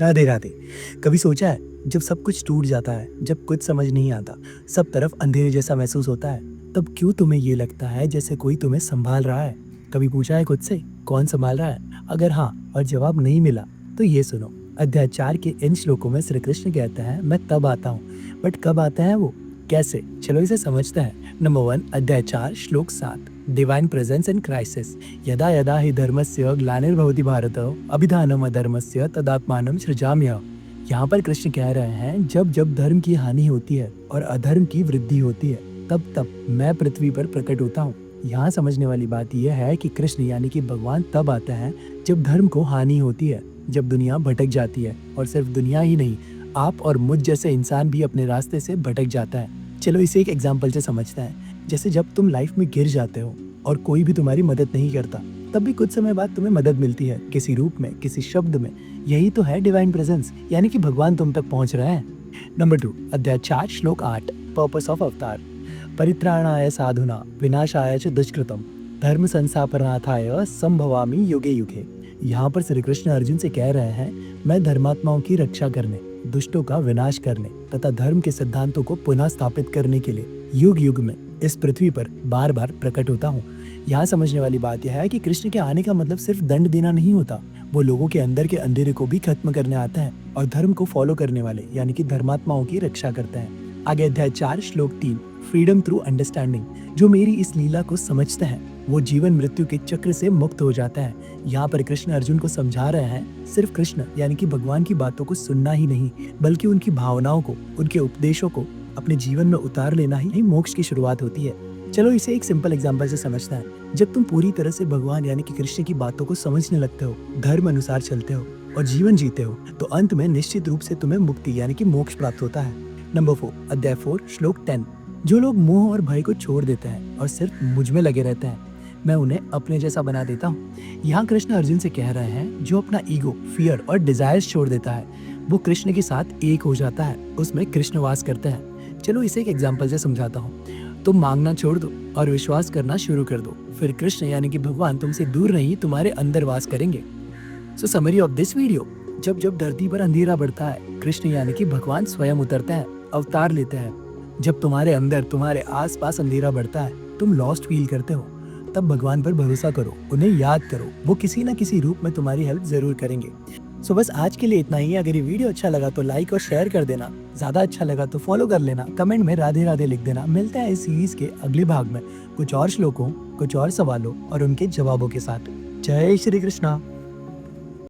राधे राधे। कभी सोचा है, जब सब कुछ टूट जाता है, जब कुछ समझ नहीं आता, सब तरफ अंधेरे जैसा महसूस होता है, तब क्यों तुम्हें ये लगता है जैसे कोई तुम्हें संभाल रहा है? कभी पूछा है खुद से, कौन संभाल रहा है? अगर हाँ और जवाब नहीं मिला, तो ये सुनो। अध्याय 4 के इन श्लोकों में श्री कृष्ण कहते हैं, मैं तब आता हूँ। बट कब आता है वो? कैसे? चलो इसे समझते हैं। नंबर 1, अध्याय 4 श्लोक 7। Divine presence in crisis. यदा यदा हि धर्मस्य ग्लानिर्भवति भारत अभिधानम अधर्मस्य तदात्मानं सृजाम्यहम्। यहाँ पर कृष्ण कह रहे हैं, जब जब धर्म की हानि होती है और अधर्म की वृद्धि होती है, तब तब मैं पृथ्वी पर प्रकट होता हूँ। यहाँ समझने वाली बात यह है कि कृष्ण यानी कि भगवान तब आते हैं जब धर्म को हानि होती है, जब दुनिया भटक जाती है, और सिर्फ दुनिया ही नहीं, आप और मुझ जैसे इंसान भी अपने रास्ते से भटक जाता है। चलो इसे एक एग्जाम्पल से समझते हैं। जैसे जब तुम लाइफ में गिर जाते हो और कोई भी तुम्हारी मदद नहीं करता, तब भी कुछ समय बाद तुम्हें मदद मिलती है, किसी रूप में, किसी शब्द में। यही तो है डिवाइन प्रेजेंस, यानी कि भगवान तुम तक पहुंच रहे हैं। नंबर 2, अध्याय 4 श्लोक 8। पर्पस ऑफ अवतार। परित्राणाय साधुना विनाशाय च दुष्कृतम धर्म संस्थापनार्थाय संभवामि युगे युगे। यहाँ पर श्री कृष्ण अर्जुन से कह रहे हैं, मैं धर्मात्माओं की रक्षा करने, दुष्टों का विनाश करने तथा धर्म के सिद्धांतों को पुनः स्थापित करने के लिए युग युग में इस पृथ्वी पर बार बार प्रकट होता हूँ। यहाँ समझने वाली बात यह है कि कृष्ण के आने का मतलब सिर्फ दंड देना नहीं होता, वो लोगों के अंदर के अंधेरे को भी खत्म करने आता है और धर्म को फॉलो करने वाले यानी कि धर्मात्माओं की रक्षा करते हैं। आगे अध्याय 4 श्लोक 3। Freedom through understanding. जो मेरी इस लीला को समझते हैं, वो जीवन मृत्यु के चक्र से मुक्त हो जाता है। यहाँ पर कृष्ण अर्जुन को समझा रहे हैं, सिर्फ कृष्ण यानी कि भगवान की बातों को सुनना ही नहीं, बल्कि उनकी भावनाओं को, उनके उपदेशों को अपने जीवन में उतार लेना ही मोक्ष की शुरुआत होती है। चलो इसे एक सिंपल एग्जांपल से समझते हैं। जब तुम पूरी तरह से भगवान यानी कि कृष्ण की बातों को समझने लगते हो, धर्म अनुसार चलते हो और जीवन जीते हो, तो अंत में निश्चित रूप से तुम्हें मुक्ति यानी कि मोक्ष प्राप्त होता है। नंबर 4, अध्याय 4 श्लोक 10। जो लोग मोह और भय को छोड़ देते हैं और सिर्फ मुझ में लगे रहते हैं, मैं उन्हें अपने जैसा बना देता हूँ। यहाँ कृष्ण अर्जुन से कह रहे हैं, जो अपना ईगो, फियर और डिजायर्स छोड़ देता है, वो कृष्ण के साथ एक हो जाता है, उसमें कृष्ण वास करते हैं। चलो इसे एक एग्जाम्पल से समझाता हूँ। तुम मांगना छोड़ दो और विश्वास करना शुरू कर दो, फिर कृष्ण यानी कि भगवान तुमसे दूर नहीं, तुम्हारे अंदर वास करेंगे। सो समरी ऑफ दिस वीडियो, जब जब धरती पर अंधेरा बढ़ता है, कृष्ण यानी कि भगवान स्वयं उतरते हैं, अवतार लेते हैं। जब तुम्हारे अंदर, तुम्हारे आसपास अंधेरा बढ़ता है, तुम लॉस्ट फील करते हो, तब भगवान पर भरोसा करो, उन्हें याद करो, वो किसी न किसी रूप में तुम्हारी हेल्प जरूर करेंगे। सो बस आज के लिए इतना ही। अगर ये वीडियो अच्छा लगा तो लाइक और शेयर कर देना, ज्यादा अच्छा लगा तो फॉलो कर लेना, कमेंट में राधे राधे लिख देना। मिलते हैं इस सीरीज के अगले भाग में कुछ और श्लोकों, कुछ और सवालों और उनके जवाबों के साथ। जय श्री कृष्णा।